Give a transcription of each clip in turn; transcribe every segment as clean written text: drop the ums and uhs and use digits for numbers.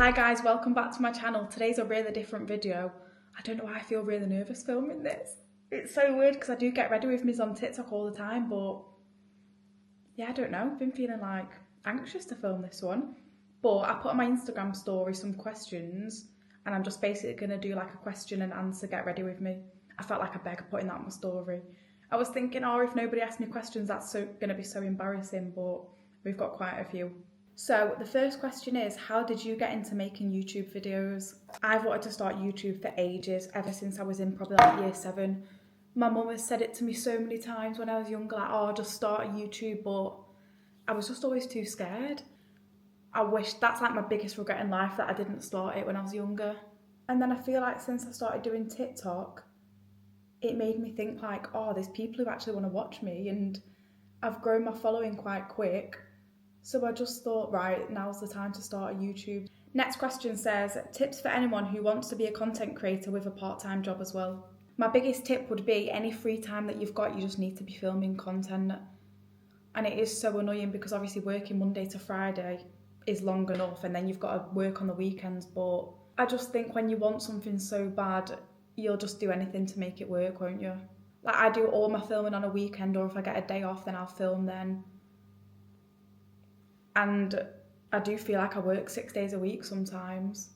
Hi guys, welcome back to my channel. Today's a really different video. I don't know why I feel really nervous filming this. It's so weird because I do get ready with me on TikTok all the time, but yeah, I don't know. I've been feeling like anxious to film this one. But I put on my Instagram story some questions and I'm just basically going to do like a question and answer, get ready with me. I felt like a beggar putting that on my story. I was thinking, oh, if nobody asks me questions, that's going to be so embarrassing, but we've got quite a few. So the first question is, how did you get into making YouTube videos? I've wanted to start YouTube for ages, ever since I was in probably like year 7. My mum has said it to me so many times when I was younger, like, oh, just start a YouTube, but I was just always too scared. I wish that's like my biggest regret in life, that I didn't start it when I was younger. And then I feel like since I started doing TikTok, it made me think like, oh, there's people who actually want to watch me, and I've grown my following quite quick. So I just thought, right, now's the time to start a YouTube. Next question says, tips for anyone who wants to be a content creator with a part-time job as well. My biggest tip would be any free time that you've got, you just need to be filming content. And it is so annoying because obviously working Monday to Friday is long enough and then you've got to work on the weekends. But I just think when you want something so bad, you'll just do anything to make it work, won't you? Like I do all my filming on a weekend, or if I get a day off, then I'll film then. And I do feel like I work 6 days a week sometimes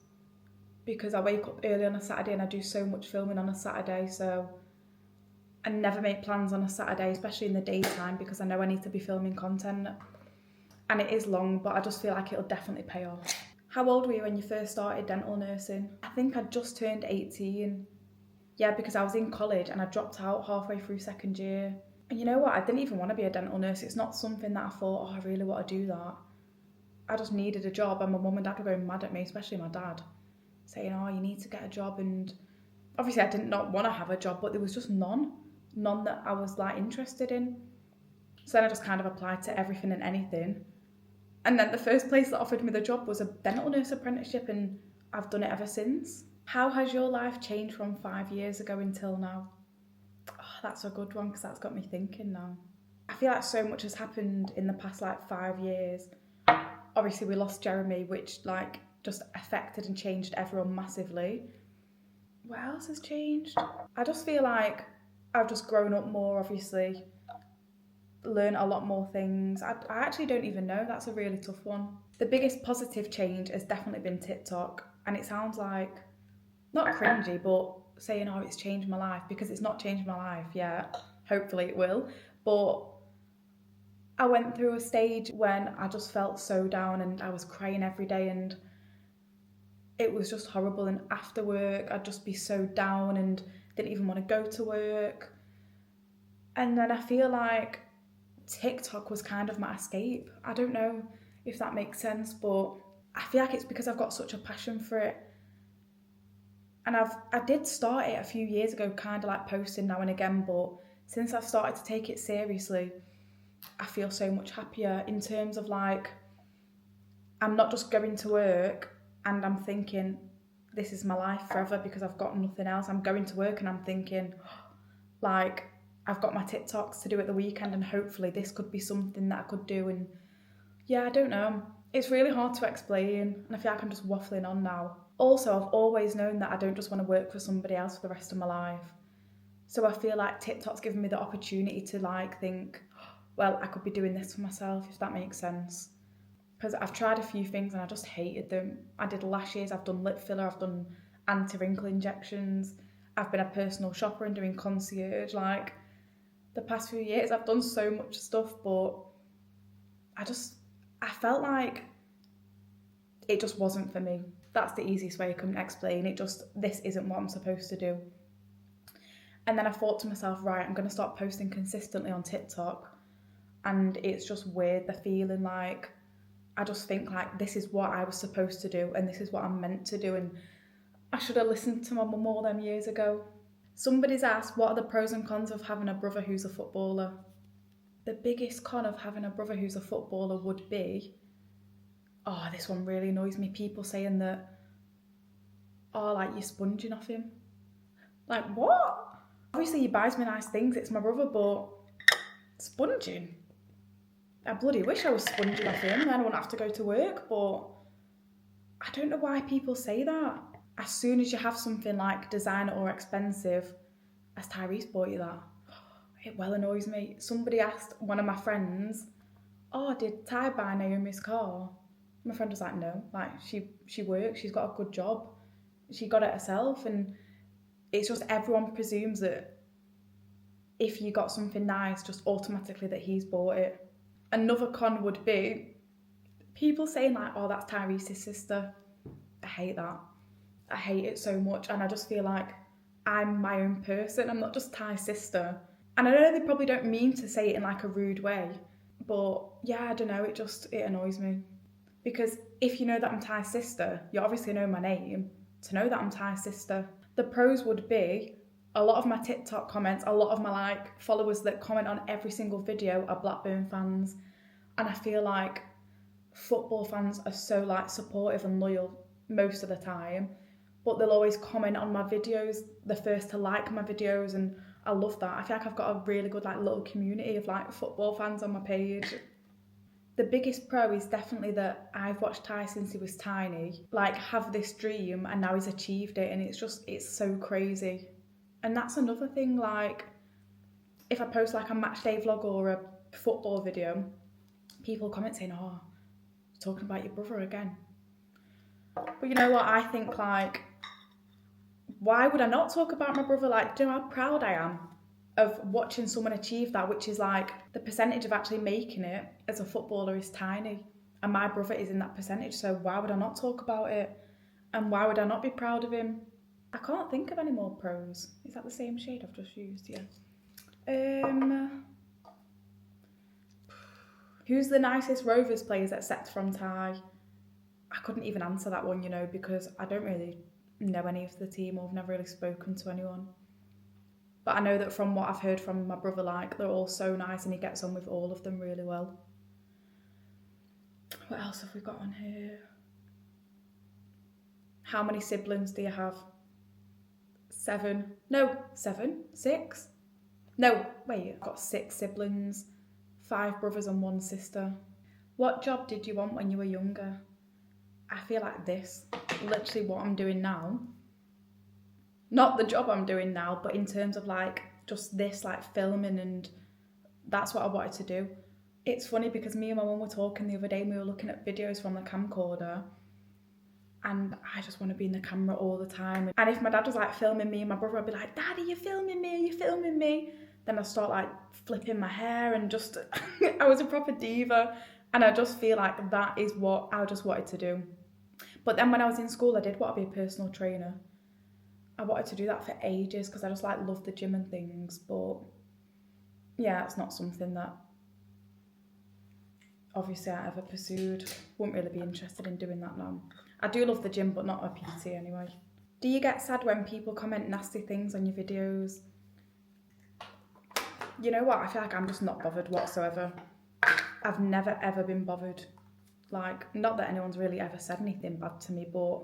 because I wake up early on a Saturday and I do so much filming on a Saturday. So I never make plans on a Saturday, especially in the daytime, because I know I need to be filming content. And it is long, but I just feel like it'll definitely pay off. How old were you when you first started dental nursing? I think I just turned 18. Yeah, because I was in college and I dropped out halfway through second year. And you know what? I didn't even want to be a dental nurse. It's not something that I thought, oh, I really want to do that. I just needed a job, and my mum and dad were going mad at me, especially my dad, saying, oh, you need to get a job. And obviously I did not want to have a job, but there was just none that I was like interested in. So then I just kind of applied to everything and anything. And then the first place that offered me the job was a dental nurse apprenticeship, and I've done it ever since. How has your life changed from 5 years ago until now? Oh, that's a good one, because that's got me thinking now. I feel like so much has happened in the past like 5 years. Obviously we lost Jeremy, which like just affected and changed everyone massively. What else has changed? I just feel like I've just grown up more, obviously. Learn a lot more things. I actually don't even know. That's a really tough one. The biggest positive change has definitely been TikTok. And it sounds like, not cringy, but saying, oh, it's changed my life, because it's not changed my life yet. Hopefully it will. But I went through a stage when I just felt so down and I was crying every day and it was just horrible. And after work, I'd just be so down and didn't even want to go to work. And then I feel like TikTok was kind of my escape. I don't know if that makes sense, but I feel like it's because I've got such a passion for it. And I did start it a few years ago, kind of like posting now and again, but since I've started to take it seriously, I feel so much happier in terms of like, I'm not just going to work and I'm thinking, this is my life forever because I've got nothing else. I'm going to work and I'm thinking, like, I've got my TikToks to do at the weekend and hopefully this could be something that I could do. And yeah, I don't know. It's really hard to explain and I feel like I'm just waffling on now. Also, I've always known that I don't just want to work for somebody else for the rest of my life. So I feel like TikTok's given me the opportunity to like think, well, I could be doing this for myself, if that makes sense. Because I've tried a few things and I just hated them. I did lashes, I've done lip filler, I've done anti-wrinkle injections, I've been a personal shopper and doing concierge. Like, the past few years I've done so much stuff, but I felt like it just wasn't for me. That's the easiest way I can explain it. This isn't what I'm supposed to do. And then I thought to myself, right, I'm going to start posting consistently on TikTok. And it's just weird, the feeling like, I just think like this is what I was supposed to do and this is what I'm meant to do, and I should have listened to my mum all them years ago. Somebody's asked, what are the pros and cons of having a brother who's a footballer? The biggest con of having a brother who's a footballer would be, oh, this one really annoys me, people saying that, oh, like you're sponging off him. Like, what? Obviously he buys me nice things, it's my brother, but sponging? I bloody wish I was sponging off him and I wouldn't have to go to work, but I don't know why people say that. As soon as you have something like designer or expensive, has Tyrese bought you that? It well annoys me. Somebody asked one of my friends, oh, did Ty buy Naomi's car? My friend was like, no, like she works, she's got a good job. She got it herself, and it's just everyone presumes that if you got something nice, just automatically that he's bought it. Another con would be people saying like, oh, that's Tyrese's sister. I hate that. I hate it so much, and I just feel like I'm my own person. I'm not just Ty's sister. And I know they probably don't mean to say it in like a rude way, but yeah, I don't know, it annoys me. Because if you know that I'm Ty's sister, you obviously know my name to know that I'm Ty's sister. The pros would be a lot of my TikTok comments, a lot of my like followers that comment on every single video are Blackburn fans. And I feel like football fans are so like supportive and loyal most of the time, but they'll always comment on my videos, the first to like my videos, and I love that. I feel like I've got a really good like little community of like football fans on my page. The biggest pro is definitely that I've watched Ty since he was tiny, like have this dream, and now he's achieved it, and it's so crazy. And that's another thing, like if I post like a match day vlog or a football video, people comment saying, oh, talking about your brother again. But you know what, I think like, why would I not talk about my brother? Like, do you know how proud I am of watching someone achieve that, which is like the percentage of actually making it as a footballer is tiny, and my brother is in that percentage, so why would I not talk about it? And why would I not be proud of him? I can't think of any more pros. Is that the same shade I've just used? Yeah. Who's the nicest Rovers players except from Ty? I couldn't even answer that one, you know, because I don't really know any of the team, or I've never really spoken to anyone. But I know that from what I've heard from my brother, like, they're all so nice and he gets on with all of them really well. What else have we got on here? How many siblings do you have? 7. No, 7? 6? No, wait, I've got 6 siblings, 5 brothers and 1 sister. What job did you want when you were younger? I feel like this, literally what I'm doing now. Not the job I'm doing now, but in terms of like just this, like filming, and that's what I wanted to do. It's funny because me and my mum were talking the other day and we were looking at videos from the camcorder, and I just want to be in the camera all the time. And if my dad was like filming me and my brother would be like, Daddy, you're filming me, you're filming me. Then I start like flipping my hair and just, I was a proper diva. And I just feel like that is what I just wanted to do. But then when I was in school, I did want to be a personal trainer. I wanted to do that for ages because I just like love the gym and things. But yeah, it's not something that obviously I ever pursued. Wouldn't really be interested in doing that now. I do love the gym, but not a PT anyway. Do you get sad when people comment nasty things on your videos? You know what? I feel like I'm just not bothered whatsoever. I've never ever been bothered. Like, not that anyone's really ever said anything bad to me, but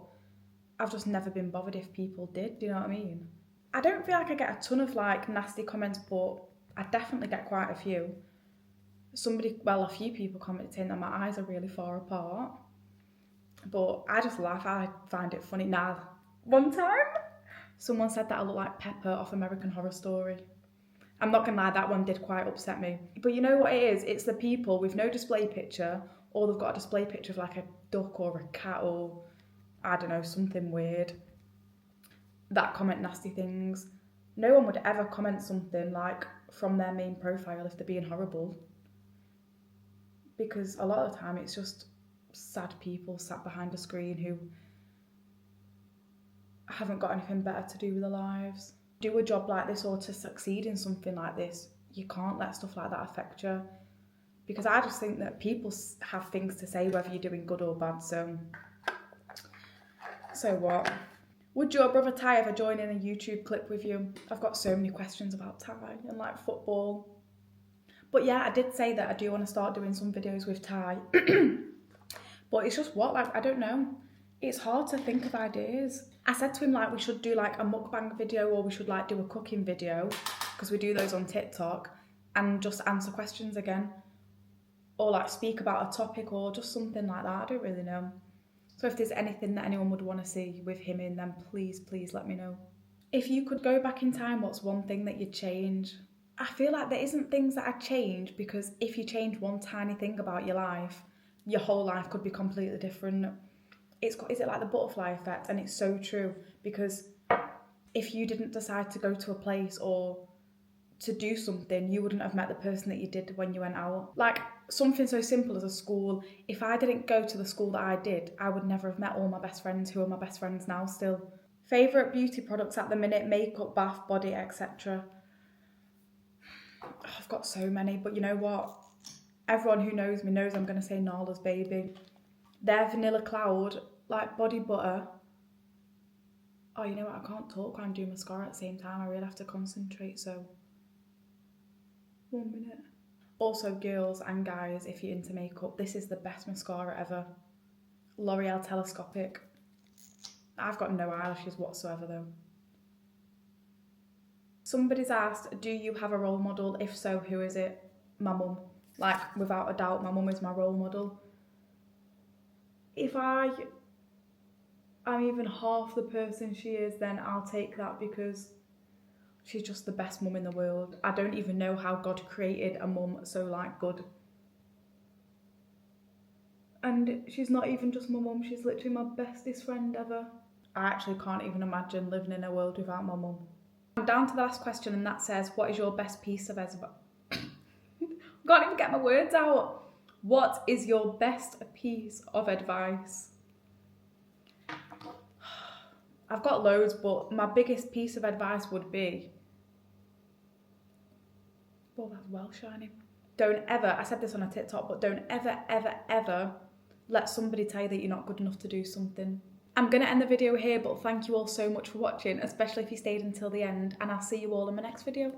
I've just never been bothered if people did, do you know what I mean? I don't feel like I get a ton of like nasty comments, but I definitely get quite a few. A few people commented saying that my eyes are really far apart. But I just laugh, I find it funny. Now, one time, someone said that I look like Pepper off American Horror Story. I'm not gonna lie, that one did quite upset me. But you know what it is? It's the people with no display picture, or they've got a display picture of like a duck or a cat or, I don't know, something weird, that comment nasty things. No one would ever comment something like from their main profile if they're being horrible. Because a lot of the time it's just sad people sat behind a screen who haven't got anything better to do with their lives. Do a job like this, or to succeed in something like this, you can't let stuff like that affect you. Because I just think that people have things to say whether you're doing good or bad, so what? Would your brother Ty ever join in a YouTube clip with you? I've got so many questions about Ty and like football. But yeah, I did say that I do want to start doing some videos with Ty. But it's just like, I don't know. It's hard to think of ideas. I said to him like we should do like a mukbang video, or we should like do a cooking video, because we do those on TikTok, and just answer questions again. Or like speak about a topic or just something like that. I don't really know. So if there's anything that anyone would want to see with him in, then please, please let me know. If you could go back in time, what's one thing that you'd change? I feel like there isn't things that I'd change, because if you change one tiny thing about your life, your whole life could be completely different. Is it like the butterfly effect? And it's so true, because if you didn't decide to go to a place or to do something, you wouldn't have met the person that you did when you went out. Like something so simple as a school. If I didn't go to the school that I did, I would never have met all my best friends who are my best friends now still. Favourite beauty products at the minute: makeup, bath, body, etc. I've got so many, but you know what? Everyone who knows me knows I'm going to say Nala's Baby. Their Vanilla Cloud, like body butter. Oh, you know what? I can't talk when I'm doing mascara at the same time. I really have to concentrate, so 1 minute. Also, girls and guys, if you're into makeup, this is the best mascara ever. L'Oreal Telescopic. I've got no eyelashes whatsoever though. Somebody's asked, do you have a role model? If so, who is it? My mum. Like, without a doubt, my mum is my role model. If I'm even half the person she is, then I'll take that, because she's just the best mum in the world. I don't even know how God created a mum so like good. And she's not even just my mum, she's literally my bestest friend ever. I actually can't even imagine living in a world without my mum. I'm down to the last question, and that says, what is your best piece of advice? Can't even get my words out. What is your best piece of advice? I've got loads, but my biggest piece of advice would be, oh, that's well shiny. Don't ever, I said this on a TikTok, but don't ever, ever, ever let somebody tell you that you're not good enough to do something. I'm going to end the video here, but thank you all so much for watching, especially if you stayed until the end, and I'll see you all in my next video.